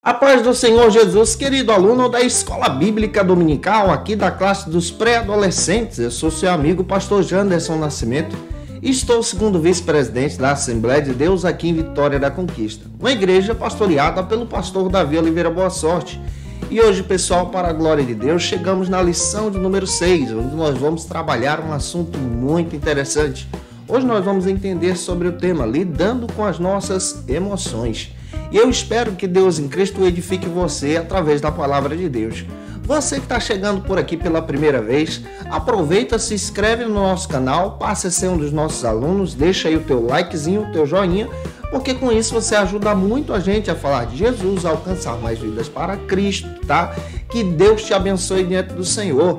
A paz do Senhor Jesus, querido aluno da Escola Bíblica Dominical, aqui da classe dos pré-adolescentes. Eu sou seu amigo, pastor Janderson Nascimento, e estou segundo vice-presidente da Assembleia de Deus aqui em Vitória da Conquista, uma igreja pastoreada pelo pastor Davi Oliveira Boa Sorte. E hoje, pessoal, para a glória de Deus, chegamos na lição de número 6, onde nós vamos trabalhar um assunto muito interessante. Hoje nós vamos entender sobre o tema lidando com as nossas emoções. E eu espero que Deus em Cristo edifique você através da palavra de Deus. Você que está chegando por aqui pela primeira vez, aproveita, se inscreve no nosso canal, passe a ser um dos nossos alunos, deixa aí o teu likezinho, o teu joinha, porque com isso você ajuda muito a gente a falar de Jesus, a alcançar mais vidas para Cristo, tá? Que Deus te abençoe diante do Senhor.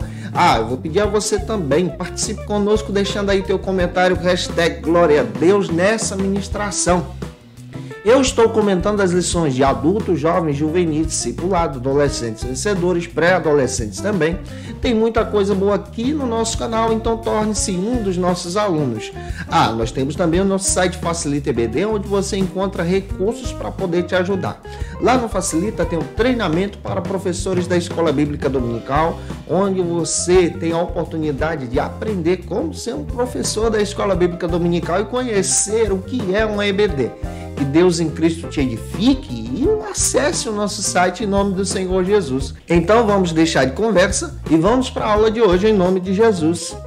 Eu vou pedir a você também, participe conosco deixando aí teu comentário, hashtag Glória a Deus nessa ministração. Eu estou comentando as lições de adultos, jovens, juvenis, discipulado, adolescentes vencedores, pré-adolescentes também. Tem muita coisa boa aqui no nosso canal, então torne-se um dos nossos alunos. Nós temos também o nosso site Facilita EBD, onde você encontra recursos para poder te ajudar. Lá no Facilita tem um treinamento para professores da Escola Bíblica Dominical, onde você tem a oportunidade de aprender como ser um professor da Escola Bíblica Dominical e conhecer o que é uma EBD. Que Deus em Cristo te edifique e acesse o nosso site em nome do Senhor Jesus. Então vamos deixar de conversa e vamos para a aula de hoje em nome de Jesus.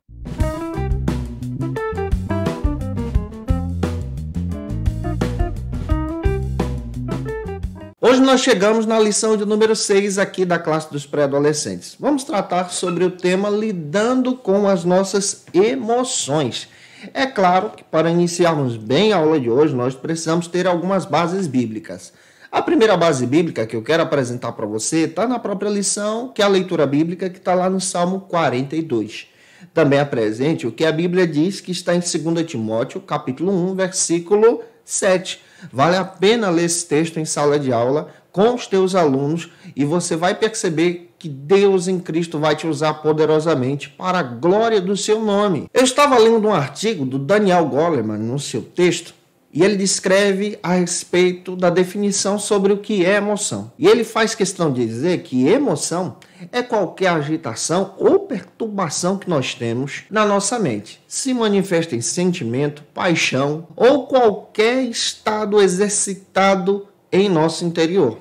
Hoje nós chegamos na lição de número 6 aqui da classe dos pré-adolescentes. Vamos tratar sobre o tema lidando com as nossas emoções. É claro que para iniciarmos bem a aula de hoje, nós precisamos ter algumas bases bíblicas. A primeira base bíblica que eu quero apresentar para você está na própria lição, que é a leitura bíblica que está lá no Salmo 42. Também apresente o que a Bíblia diz que está em 2 Timóteo, capítulo 1, versículo 7. Vale a pena ler esse texto em sala de aula com os teus alunos e você vai perceber que Deus em Cristo vai te usar poderosamente para a glória do seu nome. Eu estava lendo um artigo do Daniel Goleman no seu texto e ele descreve a respeito da definição sobre o que é emoção. E ele faz questão de dizer que emoção é qualquer agitação ou perturbação que nós temos na nossa mente. Se manifesta em sentimento, paixão ou qualquer estado exercitado em nosso interior.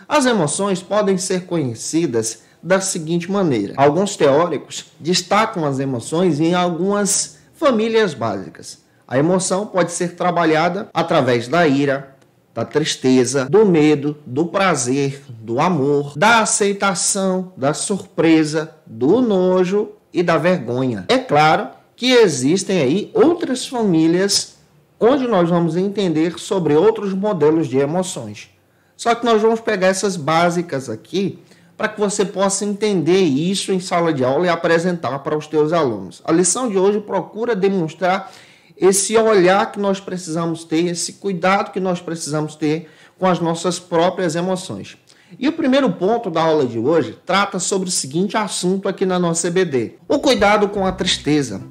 As emoções podem ser conhecidas da seguinte maneira. Alguns teóricos destacam as emoções em algumas famílias básicas. A emoção pode ser trabalhada através da ira, da tristeza, do medo, do prazer, do amor, da aceitação, da surpresa, do nojo e da vergonha. É claro que existem aí outras famílias onde nós vamos entender sobre outros modelos de emoções. Só que nós vamos pegar essas básicas aqui para que você possa entender isso em sala de aula e apresentar para os teus alunos. A lição de hoje procura demonstrar esse olhar que nós precisamos ter, esse cuidado que nós precisamos ter com as nossas próprias emoções. E o primeiro ponto da aula de hoje trata sobre o seguinte assunto aqui na nossa EBD: o cuidado com a tristeza.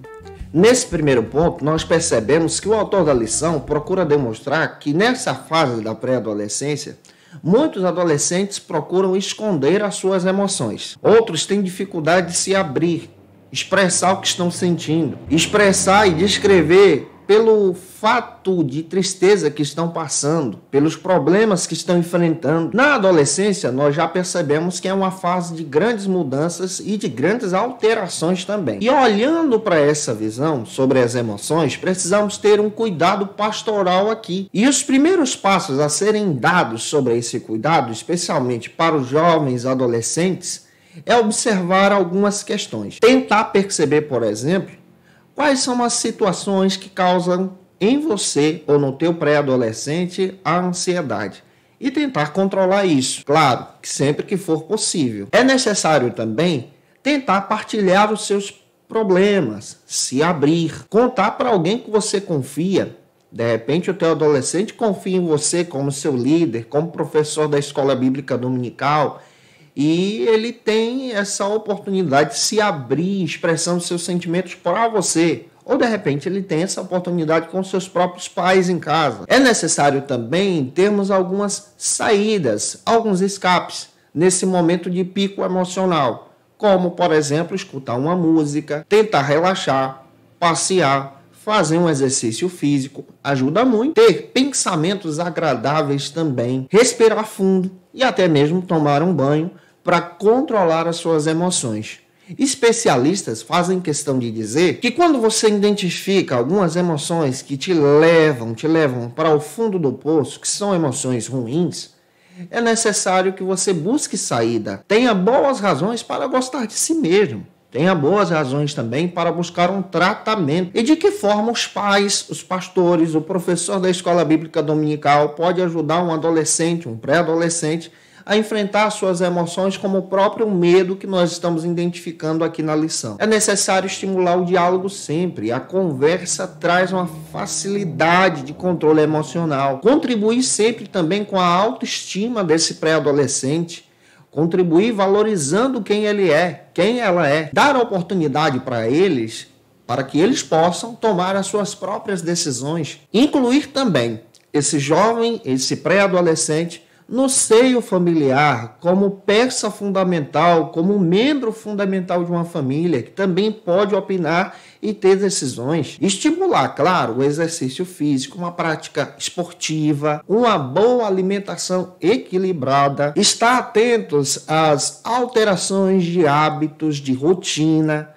Nesse primeiro ponto, nós percebemos que o autor da lição procura demonstrar que nessa fase da pré-adolescência, muitos adolescentes procuram esconder as suas emoções. Outros têm dificuldade de se abrir, expressar o que estão sentindo, expressar e descrever pelo fato de tristeza que estão passando, pelos problemas que estão enfrentando. Na adolescência, nós já percebemos que é uma fase de grandes mudanças e de grandes alterações também. E olhando para essa visão sobre as emoções, precisamos ter um cuidado pastoral aqui. E os primeiros passos a serem dados sobre esse cuidado, especialmente para os jovens adolescentes, é observar algumas questões. Tentar perceber, por exemplo, quais são as situações que causam em você ou no teu pré-adolescente a ansiedade e tentar controlar isso. Claro, que sempre que for possível. É necessário também tentar partilhar os seus problemas, se abrir, contar para alguém que você confia. De repente o teu adolescente confia em você como seu líder, como professor da Escola Bíblica Dominical, e ele tem essa oportunidade de se abrir, expressando seus sentimentos para você. ou de repente ele tem essa oportunidade com seus próprios pais em casa. É necessário também termos algumas saídas, alguns escapes nesse momento de pico emocional, como, por exemplo, escutar uma música, tentar relaxar, passear, fazer um exercício físico, ajuda muito. Ter pensamentos agradáveis também, respirar fundo e até mesmo tomar um banho para controlar as suas emoções. Especialistas fazem questão de dizer que quando você identifica algumas emoções que te levam para o fundo do poço, que são emoções ruins, é necessário que você busque saída. Tenha boas razões para gostar de si mesmo. Tenha boas razões também para buscar um tratamento. E de que forma os pais, os pastores, o professor da escola bíblica dominical pode ajudar um adolescente, um pré-adolescente a enfrentar suas emoções, como o próprio medo que nós estamos identificando aqui na lição. É necessário estimular o diálogo sempre. A conversa traz uma facilidade de controle emocional. Contribuir sempre também com a autoestima desse pré-adolescente. Contribuir valorizando quem ele é, quem ela é. Dar oportunidade para eles, para que eles possam tomar as suas próprias decisões. Incluir também esse jovem, esse pré-adolescente, no seio familiar, como peça fundamental, como membro fundamental de uma família, que também pode opinar e ter decisões. Estimular, claro, o exercício físico, uma prática esportiva, uma boa alimentação equilibrada, estar atentos às alterações de hábitos, de rotina,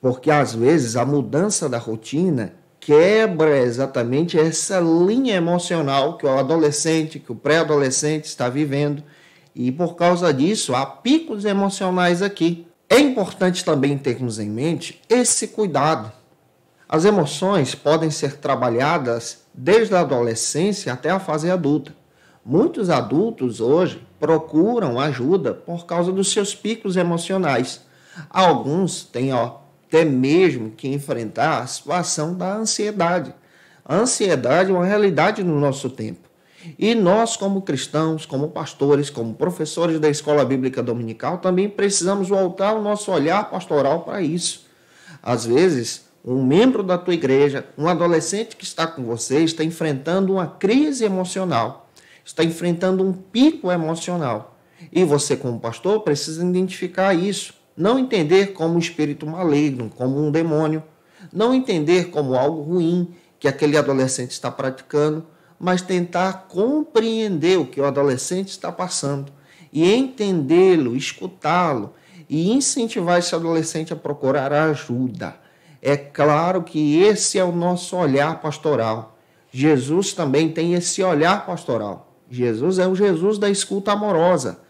porque às vezes a mudança da rotina quebra exatamente essa linha emocional que o adolescente, que o pré-adolescente está vivendo, e por causa disso há picos emocionais aqui. É importante também termos em mente esse cuidado. As emoções podem ser trabalhadas desde a adolescência até a fase adulta. Muitos adultos hoje procuram ajuda por causa dos seus picos emocionais. Alguns têm até mesmo que enfrentar a situação da ansiedade. A ansiedade é uma realidade no nosso tempo. E nós, como cristãos, como pastores, como professores da escola bíblica dominical, também precisamos voltar o nosso olhar pastoral para isso. Às vezes, um membro da tua igreja, um adolescente que está com você, está enfrentando uma crise emocional, está enfrentando um pico emocional. E você, como pastor, precisa identificar isso. Não entender como um espírito maligno, como um demônio. Não entender como algo ruim que aquele adolescente está praticando, mas tentar compreender o que o adolescente está passando e entendê-lo, escutá-lo e incentivar esse adolescente a procurar ajuda. É claro que esse é o nosso olhar pastoral. Jesus também tem esse olhar pastoral. Jesus é o Jesus da escuta amorosa.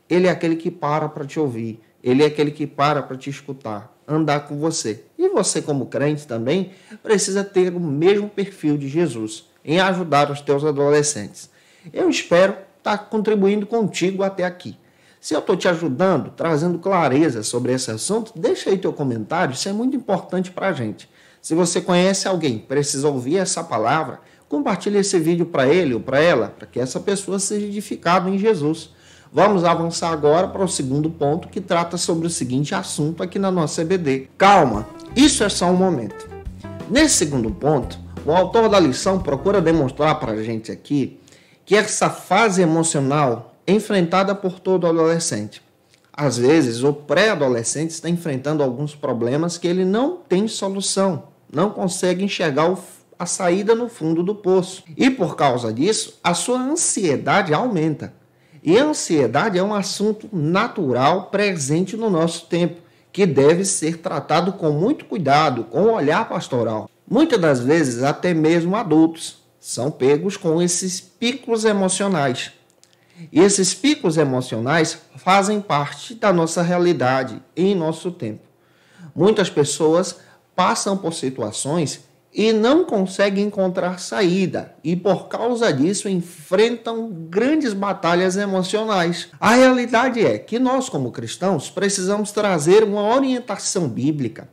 Ele é aquele que para te ouvir. Ele é aquele que para te escutar, andar com você. E você, como crente também, precisa ter o mesmo perfil de Jesus em ajudar os teus adolescentes. Eu espero estar contribuindo contigo até aqui. Se eu estou te ajudando, trazendo clareza sobre esse assunto, deixa aí teu comentário, isso é muito importante para a gente. Se você conhece alguém que precisa ouvir essa palavra, compartilhe esse vídeo para ele ou para ela, para que essa pessoa seja edificada em Jesus. Vamos avançar agora para o segundo ponto, que trata sobre o seguinte assunto aqui na nossa EBD. Calma, isso é só um momento. Nesse segundo ponto, o autor da lição procura demonstrar para a gente aqui que essa fase emocional é enfrentada por todo adolescente. Às vezes, o pré-adolescente está enfrentando alguns problemas que ele não tem solução, não consegue enxergar a saída no fundo do poço. E por causa disso, a sua ansiedade aumenta. E a ansiedade é um assunto natural presente no nosso tempo, que deve ser tratado com muito cuidado, com o olhar pastoral. Muitas das vezes, até mesmo adultos são pegos com esses picos emocionais. E esses picos emocionais fazem parte da nossa realidade em nosso tempo. Muitas pessoas passam por situações e não conseguem encontrar saída, e por causa disso enfrentam grandes batalhas emocionais. A realidade é que nós, como cristãos, precisamos trazer uma orientação bíblica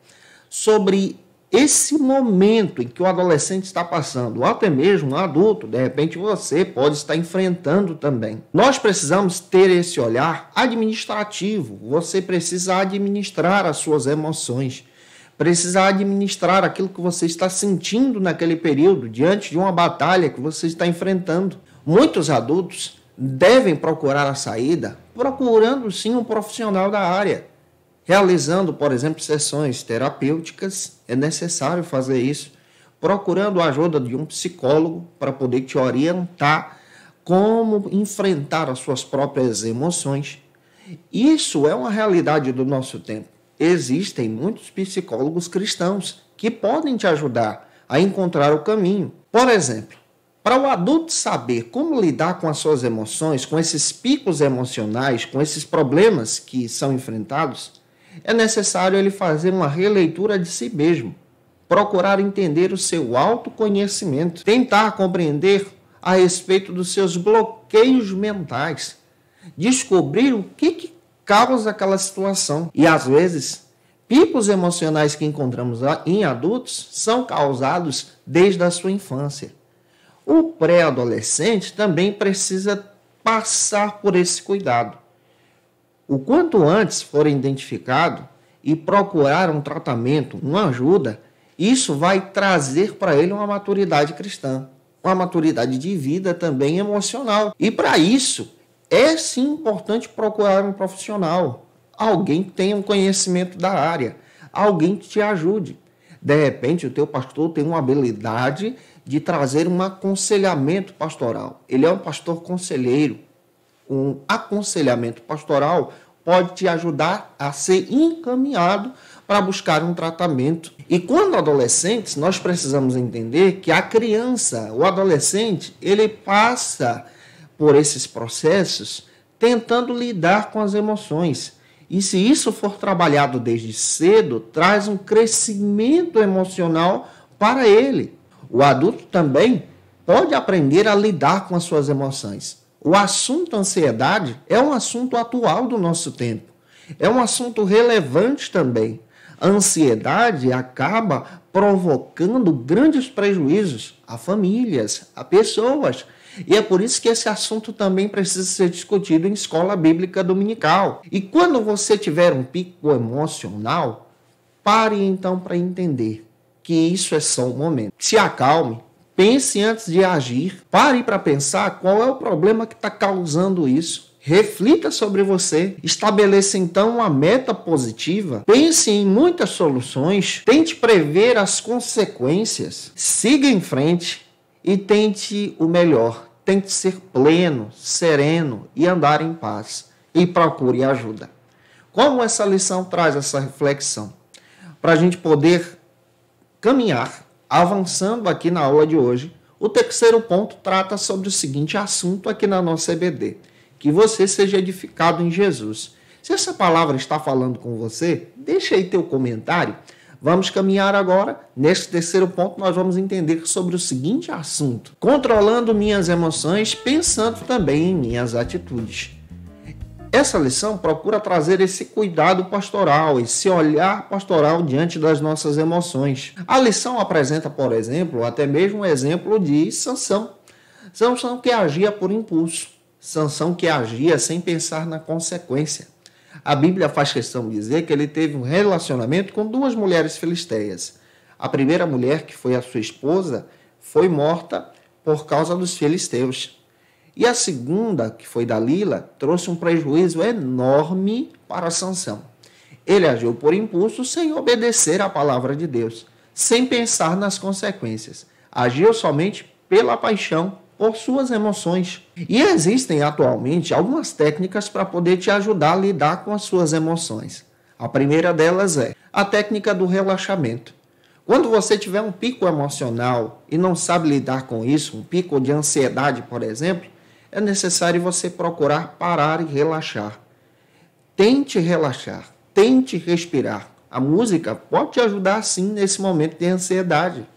sobre esse momento em que o adolescente está passando, ou até mesmo um adulto, de repente você pode estar enfrentando também. Nós precisamos ter esse olhar administrativo, você precisa administrar as suas emoções. precisa administrar aquilo que você está sentindo naquele período, diante de uma batalha que você está enfrentando. Muitos adultos devem procurar a saída, procurando sim um profissional da área. Realizando, por exemplo, sessões terapêuticas, é necessário fazer isso. Procurando a ajuda de um psicólogo para poder te orientar como enfrentar as suas próprias emoções. Isso é uma realidade do nosso tempo. Existem muitos psicólogos cristãos que podem te ajudar a encontrar o caminho. Por exemplo, para o adulto saber como lidar com as suas emoções, com esses picos emocionais, com esses problemas que são enfrentados, é necessário ele fazer uma releitura de si mesmo, procurar entender o seu autoconhecimento, tentar compreender a respeito dos seus bloqueios mentais, descobrir o que causa aquela situação. E às vezes, picos emocionais que encontramos em adultos são causados desde a sua infância. O pré-adolescente também precisa passar por esse cuidado. O quanto antes for identificado e procurar um tratamento, uma ajuda, isso vai trazer para ele uma maturidade cristã, uma maturidade de vida também emocional. E para isso, é sim importante procurar um profissional, alguém que tenha um conhecimento da área, alguém que te ajude. De repente, o teu pastor tem uma habilidade de trazer um aconselhamento pastoral. Ele é um pastor conselheiro. Um aconselhamento pastoral pode te ajudar a ser encaminhado para buscar um tratamento. E quando adolescentes, nós precisamos entender que a criança, o adolescente, ele passa por esses processos tentando lidar com as emoções. E se isso for trabalhado desde cedo, traz um crescimento emocional para ele. O adulto também pode aprender a lidar com as suas emoções. O assunto ansiedade é um assunto atual do nosso tempo. É um assunto relevante também. A ansiedade acaba provocando grandes prejuízos a famílias, a pessoas. E é por isso que esse assunto também precisa ser discutido em escola bíblica dominical. E quando você tiver um pico emocional, pare então para entender que isso é só um momento. Se acalme, pense antes de agir, pare para pensar qual é o problema que está causando isso. Reflita sobre você, estabeleça então uma meta positiva, pense em muitas soluções, tente prever as consequências, siga em frente e tente o melhor. Tente ser pleno, sereno e andar em paz. E procure ajuda. Como essa lição traz essa reflexão? Para a gente poder caminhar, avançando aqui na aula de hoje, o terceiro ponto trata sobre o seguinte assunto aqui na nossa EBD. Que você seja edificado em Jesus. Se essa palavra está falando com você, deixa aí teu comentário. Vamos caminhar agora. Neste terceiro ponto, nós vamos entender sobre o seguinte assunto. Controlando minhas emoções, pensando também em minhas atitudes. Essa lição procura trazer esse cuidado pastoral, esse olhar pastoral diante das nossas emoções. A lição apresenta, por exemplo, até mesmo um exemplo de Sansão. Sansão que agia por impulso. Sansão que agia sem pensar na consequência. A Bíblia faz questão de dizer que ele teve um relacionamento com duas mulheres filisteias. A primeira mulher, que foi a sua esposa, foi morta por causa dos filisteus. E a segunda, que foi Dalila, trouxe um prejuízo enorme para Sansão. Ele agiu por impulso sem obedecer à palavra de Deus, sem pensar nas consequências. Agiu somente pela paixão, por suas emoções. E existem atualmente algumas técnicas para poder te ajudar a lidar com as suas emoções. A primeira delas é a técnica do relaxamento. Quando você tiver um pico emocional e não sabe lidar com isso, um pico de ansiedade, por exemplo, é necessário você procurar parar e relaxar. Tente relaxar, tente respirar. A música pode te ajudar sim nesse momento de ansiedade.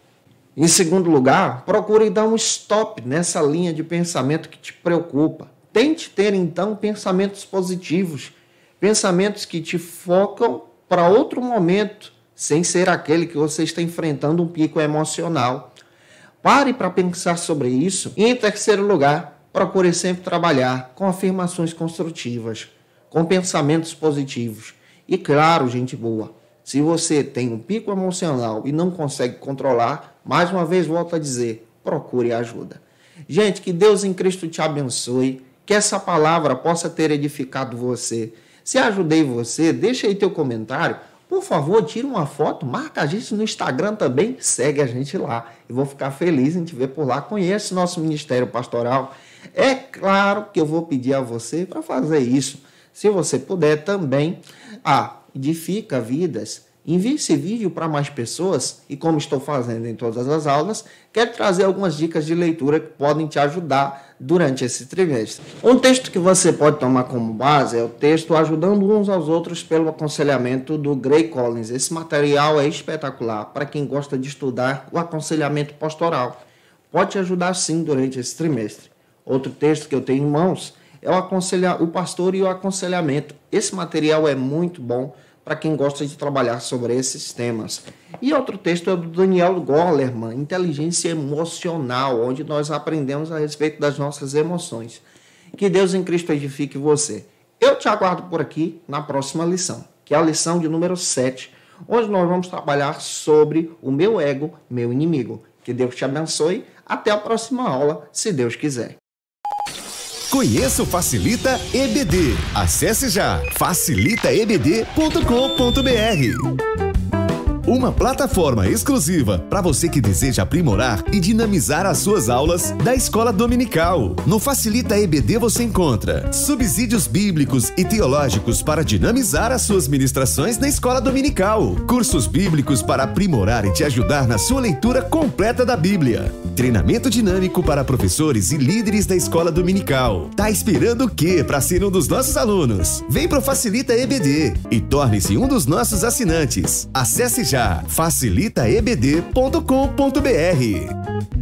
Em segundo lugar, procure dar um stop nessa linha de pensamento que te preocupa. Tente ter, então, pensamentos positivos, pensamentos que te focam para outro momento, sem ser aquele que você está enfrentando um pico emocional. Pare para pensar sobre isso. E, em terceiro lugar, procure sempre trabalhar com afirmações construtivas, com pensamentos positivos. E, claro, gente boa, Se você tem um pico emocional e não consegue controlar, mais uma vez volto a dizer, procure ajuda. Gente, que Deus em Cristo te abençoe, que essa palavra possa ter edificado você. Se ajudei você, deixa aí teu comentário. Por favor, tira uma foto, marca a gente no Instagram também, segue a gente lá. Eu vou ficar feliz em te ver por lá. Conhece nosso Ministério Pastoral. É claro que eu vou pedir a você para fazer isso. Se você puder também, edifica vidas. Envie esse vídeo para mais pessoas e, como estou fazendo em todas as aulas, quero trazer algumas dicas de leitura que podem te ajudar durante esse trimestre. Um texto que você pode tomar como base é o texto Ajudando Uns aos Outros pelo Aconselhamento do Gray Collins. Esse material é espetacular para quem gosta de estudar o aconselhamento pastoral. Pode te ajudar sim durante esse trimestre. Outro texto que eu tenho em mãos é o Pastor e o Aconselhamento. Esse material é muito bom para quem gosta de trabalhar sobre esses temas. E outro texto é do Daniel Goleman, Inteligência Emocional, onde nós aprendemos a respeito das nossas emoções. Que Deus em Cristo edifique você. Eu te aguardo por aqui na próxima lição, que é a lição de número 7, onde nós vamos trabalhar sobre o meu ego, meu inimigo. Que Deus te abençoe. Até a próxima aula, se Deus quiser. Conheça o Facilita EBD. Acesse já facilitaebd.com.br. Uma plataforma exclusiva para você que deseja aprimorar e dinamizar as suas aulas da escola dominical. No Facilita EBD você encontra subsídios bíblicos e teológicos para dinamizar as suas ministrações na escola dominical, cursos bíblicos para aprimorar e te ajudar na sua leitura completa da Bíblia, treinamento dinâmico para professores e líderes da escola dominical. Tá esperando o quê para ser um dos nossos alunos? Vem pro Facilita EBD e torne-se um dos nossos assinantes. Acesse já facilitaebd.com.br.